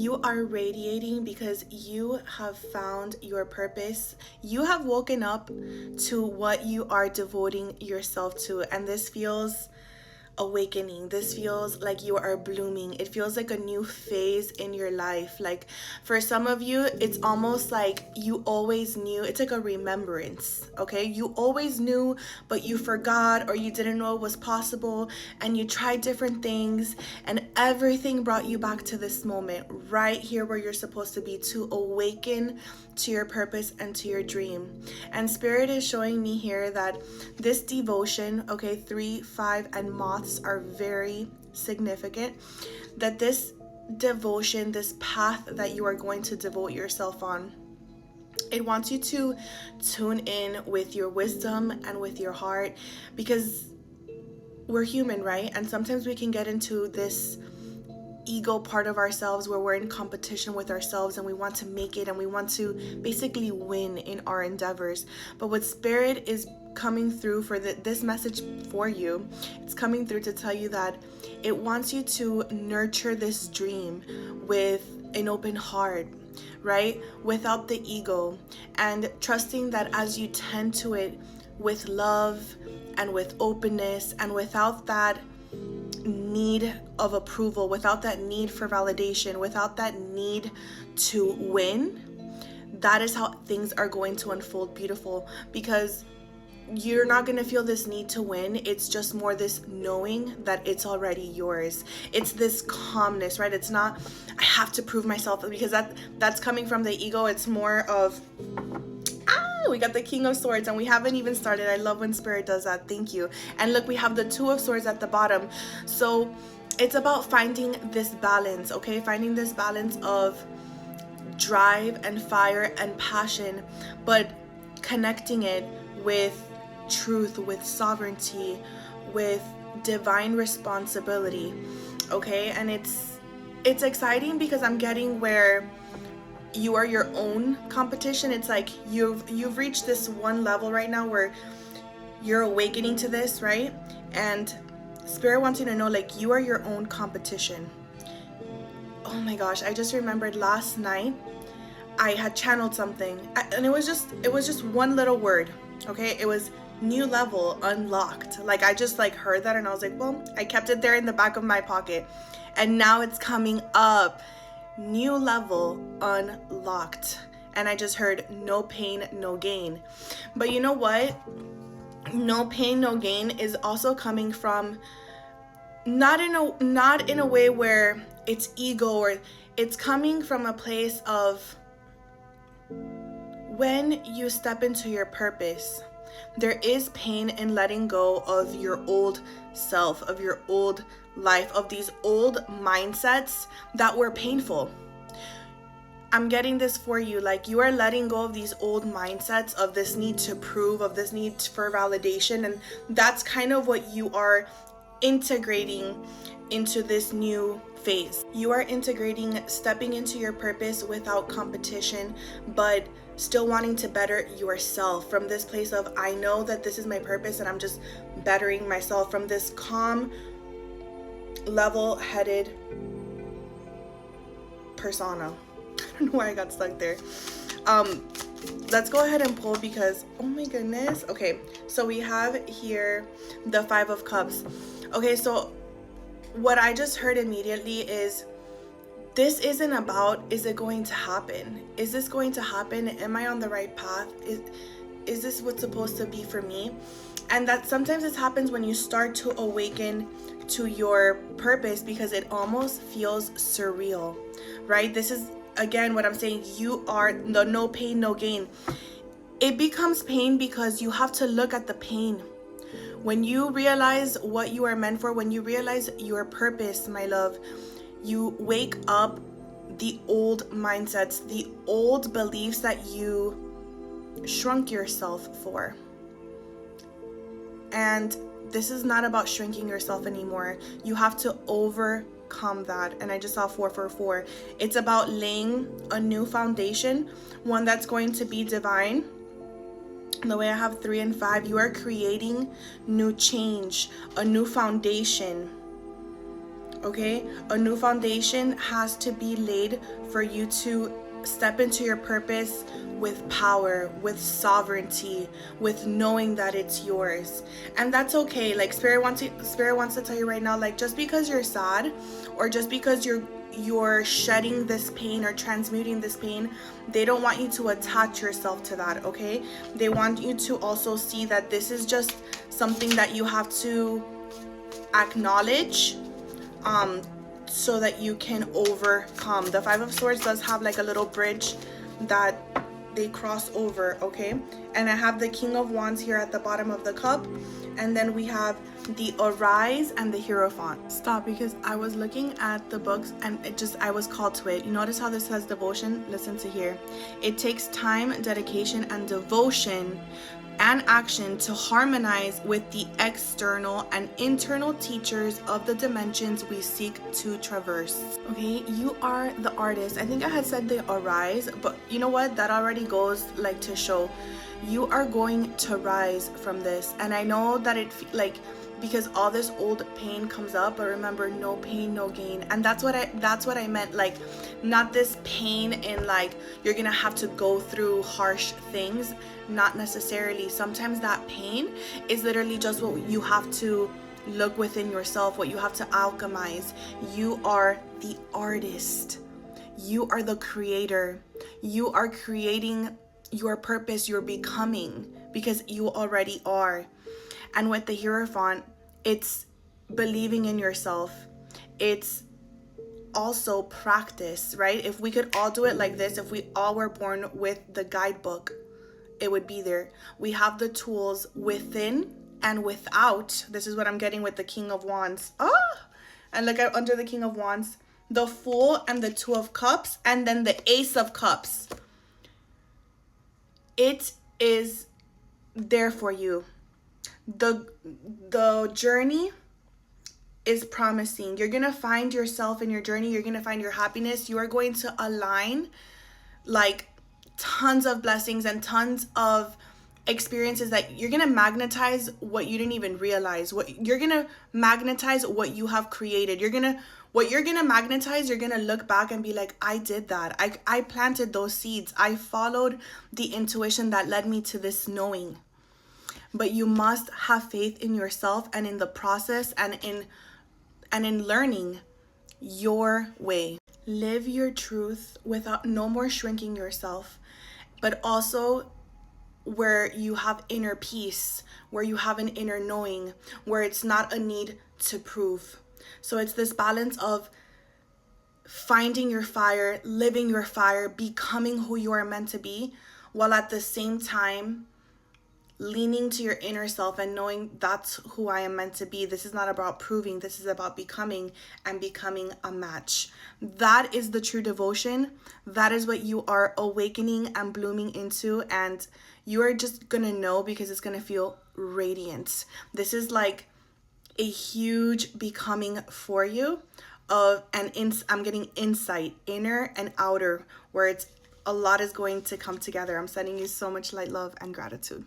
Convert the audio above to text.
You are radiating because you have found your purpose. You have woken up to what you are devoting yourself to, and this feels awakening. This feels like you are blooming. It feels like a new phase in your life. Like for some of you, it's almost like you always knew. It's like a remembrance, okay? You always knew, but you forgot, or you didn't know it was possible, and you tried different things, and everything brought you back to this moment right here where you're supposed to be, to awaken to your purpose and to your dream. And Spirit is showing me here that this devotion, okay, 3, 5, and moths are very significant, that this devotion, this path that you are going to devote yourself on, it wants you to tune in with your wisdom and with your heart, because we're human, right? And sometimes we can get into this ego part of ourselves where we're in competition with ourselves and we want to make it and we want to basically win in our endeavors. But what Spirit is coming through for this message for you, it's coming through to tell you that it wants you to nurture this dream with an open heart, right? Without the ego, and trusting that as you tend to it with love and with openness, and without that need of approval, without that need for validation, without that need to win, that is how things are going to unfold beautiful, because you're not going to feel this need to win. It's just more this knowing that it's already yours. It's this calmness, right? It's not, I have to prove myself, because that's coming from the ego. It's more of, we got the King of Swords and we haven't even started. I love when Spirit does that. Thank you. And look, we have the Two of Swords at the bottom. So it's about finding this balance, okay? Finding this balance of drive and fire and passion, but connecting it with truth, with sovereignty, with divine responsibility, okay? And it's exciting because I'm getting where you are your own competition. It's like you've reached this one level right now where you're awakening to this, right? And Spirit wants you to know, like, you are your own competition. Oh my gosh, I just remembered last night I had channeled something, and it was just one little word, okay? It was new level unlocked. Like, I just like heard that and I was like, well, I kept it there in the back of my pocket, and now it's coming up. New level unlocked. And I just heard no pain, no gain. But you know what? No pain, no gain is also coming from not in a way where it's ego, or it's coming from a place of when you step into your purpose, there is pain in letting go of your old self, of your old life, of these old mindsets that were painful. I'm getting this for you, like you are letting go of these old mindsets of this need to prove, of this need for validation, and that's kind of what you are integrating into this new phase. You are integrating stepping into your purpose without competition, but still wanting to better yourself from this place of, I know that this is my purpose and I'm just bettering myself, from this calm, level-headed persona. I don't know why I got stuck there. Let's go ahead and pull, because oh my goodness. Okay, so we have here the Five of Cups. Okay, so what I just heard immediately is, this isn't about, is it going to happen? Is this going to happen? Am I on the right path? Is this what's supposed to be for me? And that sometimes this happens when you start to awaken to your purpose, because it almost feels surreal, right? This is, again, what I'm saying, you are the no pain, no gain. It becomes pain because you have to look at the pain. When you realize what you are meant for, when you realize your purpose, my love, you wake up the old mindsets, the old beliefs that you shrunk yourself for. And this is not about shrinking yourself anymore. You have to overcome that. And I just saw 444. It's about laying a new foundation, one that's going to be divine. The way I have 3 and 5, you are creating new change, a new foundation. okay? A new foundation has to be laid for you to step into your purpose with power, with sovereignty, with knowing that it's yours. And that's okay. Like spirit wants to tell you right now, like, just because you're sad, or just because you're shedding this pain or transmuting this pain, they don't want you to attach yourself to that, okay? They want you to also see that this is just something that you have to acknowledge, so that you can overcome. The Five of Swords does have like a little bridge that they cross over, okay? And I have the King of Wands here at the bottom of the cup, and then we have the Arise and the Hierophant. Stop, because I was looking at the books and I was called to it. You notice how this says devotion? Listen to here. It takes time, dedication, and devotion and action to harmonize with the external and internal teachers of the dimensions we seek to traverse. Okay, you are the artist. I think I had said the Arise, but you know what? That already goes like to show you are going to rise from this. And I know that because all this old pain comes up, but remember, no pain, no gain. And that's what I meant, like, not this pain in like you're gonna have to go through harsh things, not necessarily. Sometimes that pain is literally just what you have to look within yourself, what you have to alchemize. You are the artist, you are the creator, you are creating your purpose, you're becoming, because you already are. And with the Hierophant, it's believing in yourself. It's also practice, right? If we could all do it like this, if we all were born with the guidebook, it would be there. We have the tools within and without. This is what I'm getting with the King of Wands. And look at under the King of Wands, the Fool and the Two of Cups, and then the Ace of Cups. It is there for you. The journey is promising. You're gonna find yourself in your journey. You're gonna find your happiness. You are going to align like tons of blessings and tons of experiences that you're gonna magnetize what you didn't even realize. You're gonna magnetize what you have created. What you're gonna magnetize, you're gonna look back and be like, I did that. I planted those seeds. I followed the intuition that led me to this knowing. But you must have faith in yourself and in the process and in learning your way. Live your truth without no more shrinking yourself, but also where you have inner peace, where you have an inner knowing, where it's not a need to prove. So it's this balance of finding your fire, living your fire, becoming who you are meant to be, while at the same time leaning to your inner self and knowing that's who I am meant to be. This is not about proving. This is about becoming, and becoming a match. That is the true devotion. That is what you are awakening and blooming into, and you are just gonna know, because it's gonna feel radiant. This is like a huge becoming for you I'm getting insight, inner and outer, where it's a lot is going to come together. I'm sending you so much light, love, and gratitude.